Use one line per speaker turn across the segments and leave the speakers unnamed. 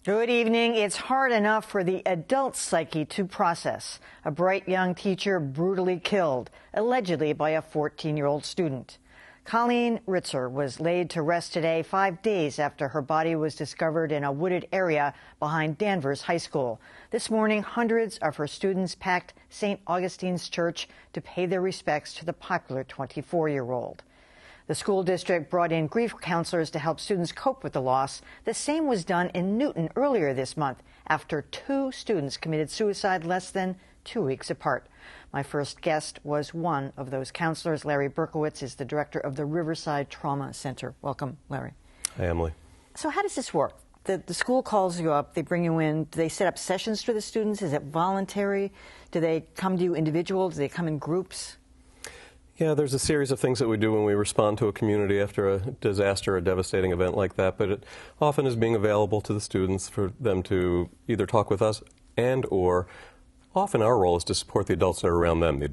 Good evening. It's hard enough for the adult psyche to process. A bright young teacher brutally killed, allegedly by a 14-year-old student. Colleen Ritzer was laid to rest today, 5 days after her body was discovered in a wooded area behind Danvers High School. This morning, hundreds of her students packed St. Augustine's Church to pay their respects to the popular 24-year-old. The school district brought in grief counselors to help students cope with the loss. The same was done in Newton earlier this month after 2 students committed suicide less than 2 weeks apart. My first guest was one of those counselors. Larry Berkowitz is the director of the Riverside Trauma Center. Welcome, Larry.
Hi, Emily.
So how does this work? The school calls you up, they bring you in. Do they set up sessions for the students? Is it voluntary? Do they come to you individual? Do they come in groups?
Yeah, there's a series of things that we do when we respond to a community after a disaster, a devastating event like that, but it often is being available to the students for them to either talk with us or often our role is to support the adults that are around them, the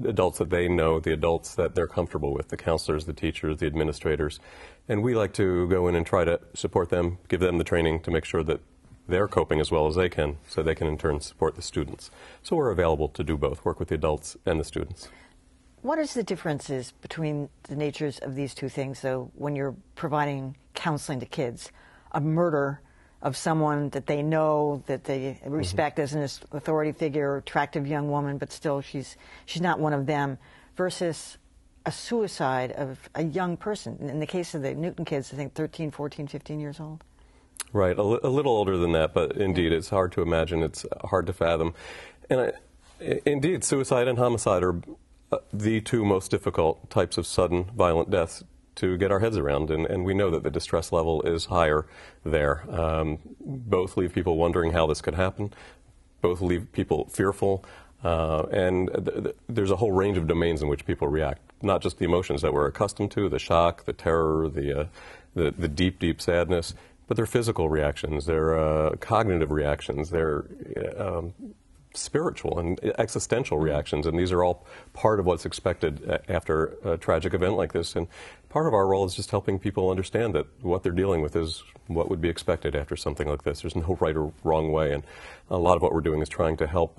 adults that they know, the adults that they're comfortable with, the counselors, the teachers, the administrators. And we like to go in and try to support them, give them the training to make sure that they're coping as well as they can, so they can in turn support the students. So we're available to do both, work with the adults and the students.
What is the differences between the natures of these two things, though, when you're providing counseling to kids? A murder of someone that they know, that they respect as an authority figure, attractive young woman, but still she's not one of them, versus a suicide of a young person. In the case of the Newton kids, I think 13, 14, 15 years old.
Right, a little older than that, but indeed it's hard to imagine, it's hard to fathom. And indeed, suicide and homicide are the 2 most difficult types of sudden violent deaths to get our heads around, and we know that the distress level is higher there. Both leave people wondering how this could happen, both leave people fearful, and there's a whole range of domains in which people react, not just the emotions that we're accustomed to, the shock, the terror, the deep, deep sadness, but their physical reactions, their cognitive reactions, their spiritual and existential reactions, and these are all part of what's expected after a tragic event like this. And part of our role is just helping people understand that what they're dealing with is what would be expected after something like this. There's no right or wrong way, and a lot of what we're doing is trying to help.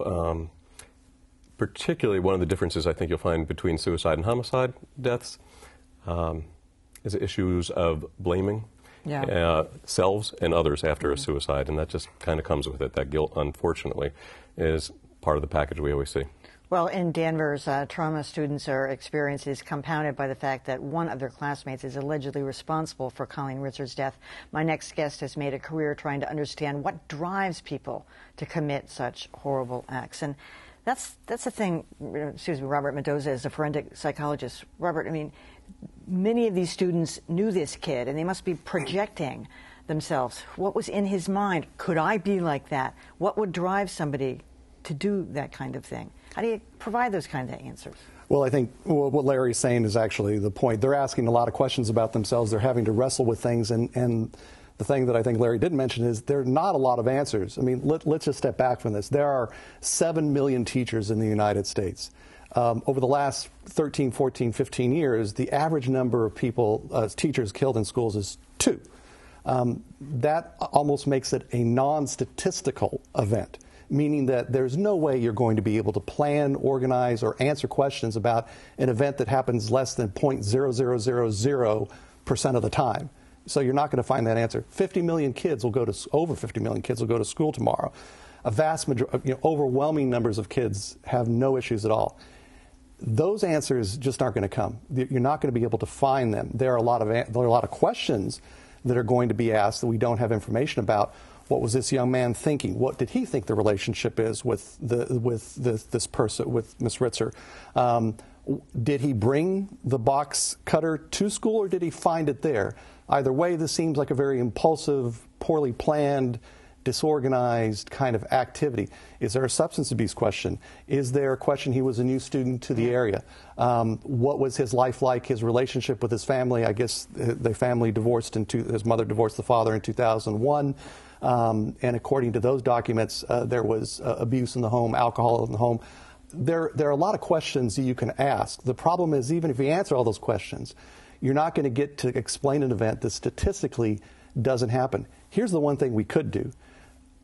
Particularly, one of the differences I think you'll find between suicide and homicide deaths is issues of blaming selves and others after a suicide, and that just kind of comes with it. That guilt, unfortunately, is part of the package we always see.
Well, in Danvers, trauma students' experience is compounded by the fact that one of their classmates is allegedly responsible for Colleen Ritzer's death. My next guest has made a career trying to understand what drives people to commit such horrible acts. And that's the thing. Robert Mendoza is a forensic psychologist. Robert, I mean, many of these students knew this kid, and they must be projecting themselves. What was in his mind? Could I be like that? What would drive somebody to do that kind of thing? How do you provide those kinds of answers?
Well, I think what Larry's saying is actually the point. They're asking a lot of questions about themselves. They're having to wrestle with things, and the thing that I think Larry didn't mention is there are not a lot of answers. I mean, let's just step back from this. There are 7 million teachers in the United States. Over the last 13, 14, 15 years, the average number of teachers killed in schools is 2. That almost makes it a non-statistical event, meaning that there's no way you're going to be able to plan, organize, or answer questions about an event that happens less than 0.0000% of the time. So you're not going to find that answer. 50 million kids will over 50 million kids will go to school tomorrow. A vast majority, overwhelming numbers of kids have no issues at all. Those answers just aren't going to come. You're not going to be able to find them. There are a lot of questions that are going to be asked that we don't have information about. What was this young man thinking? What did he think the relationship is with this person, with Miss Ritzer? Did he bring the box cutter to school, or did he find it there? Either way, this seems like a very impulsive, poorly planned, disorganized kind of activity. Is there a substance abuse question? Is there a question he was a new student to the area? What was his life like, his relationship with his family? I guess the family divorced, his mother divorced the father in 2001. And according to those documents, there was abuse in the home, alcohol in the home. There are a lot of questions that you can ask. The problem is, even if you answer all those questions, you're not going to get to explain an event that statistically doesn't happen. Here's the one thing we could do.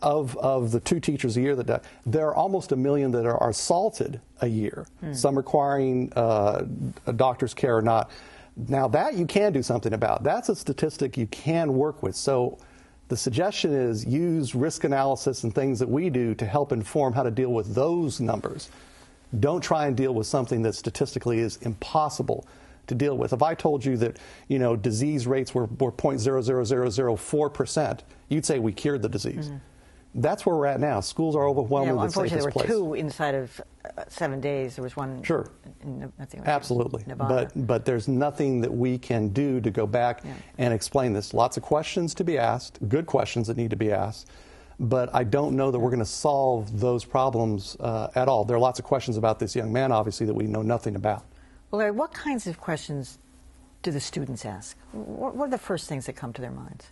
of the 2 teachers a year that die, there are almost 1 million that are assaulted a year, some requiring a doctor's care or not. Now that you can do something about. That's a statistic you can work with. So the suggestion is use risk analysis and things that we do to help inform how to deal with those numbers. Don't try and deal with something that statistically is impossible to deal with. If I told you that, disease rates were 0.00004%, you'd say we cured the disease. That's where we're at now. Schools are overwhelmingly the safest place.
Unfortunately, there were 2 inside of 7 days. There was one.
Sure. Absolutely.
Nevada.
But there's nothing that we can do to go back and explain this. Lots of questions to be asked, good questions that need to be asked. But I don't know that we're going to solve those problems at all. There are lots of questions about this young man, obviously, that we know nothing about.
Well, Larry, what kinds of questions do the students ask? What are the first things that come to their minds?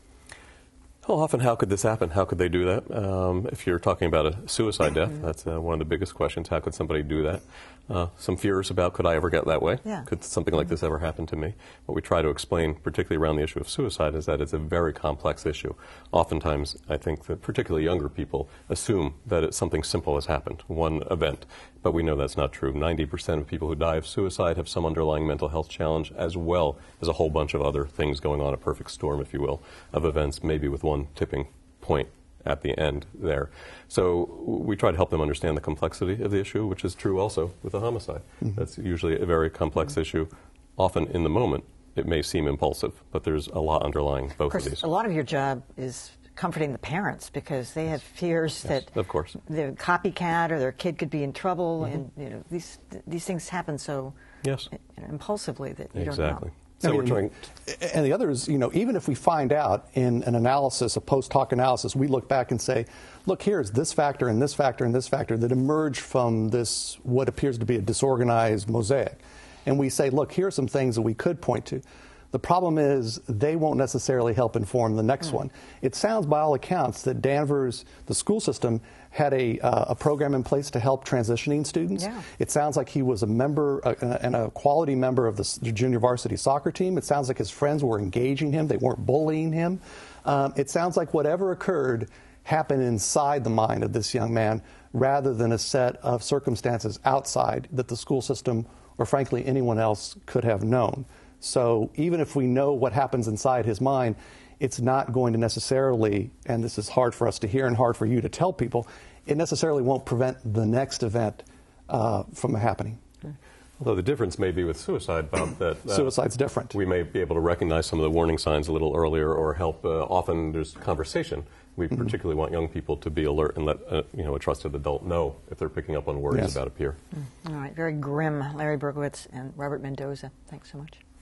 Well, often, how could this happen? How could they do that? If you're talking about a suicide death, that's one of the biggest questions. How could somebody do that? Some fears about, could I ever get that way?
Yeah.
Could something like this ever happen to me? What we try to explain, particularly around the issue of suicide, is that it's a very complex issue. Oftentimes, I think that particularly younger people assume that it's something simple has happened, one event. But we know that's not true. 90% of people who die of suicide have some underlying mental health challenge, as well as a whole bunch of other things going on, a perfect storm, if you will, of events, maybe with one tipping point at the end there. So we try to help them understand the complexity of the issue, which is true also with a homicide. That's usually a very complex issue. Often in the moment, it may seem impulsive, but there's a lot underlying both of these.
A lot of your job is comforting the parents because they have fears that
of course,
the copycat or their kid could be in trouble, and these things happen so impulsively that you don't know.
So we're trying.
And the other is, even if we find out in an analysis, a post hoc analysis, we look back and say, look, here's this factor and this factor and this factor that emerged from this, what appears to be a disorganized mosaic. And we say, look, here are some things that we could point to. The problem is they won't necessarily help inform the next one. It sounds by all accounts that Danvers, the school system, had a program in place to help transitioning students.
Yeah.
It sounds like he was a member and a quality member of the junior varsity soccer team. It sounds like his friends were engaging him. They weren't bullying him. It sounds like whatever occurred happened inside the mind of this young man rather than a set of circumstances outside that the school system or frankly anyone else could have known. So even if we know what happens inside his mind, it's not going to necessarily, and this is hard for us to hear and hard for you to tell people, it necessarily won't prevent the next event from happening.
Although the difference may be with suicide, Bob, that
suicide's different.
We may be able to recognize some of the warning signs a little earlier or help. Often there's conversation. We particularly want young people to be alert and let a trusted adult know if they're picking up on worries about a peer.
All right, very grim. Larry Berkowitz and Robert Mendoza, thanks so much.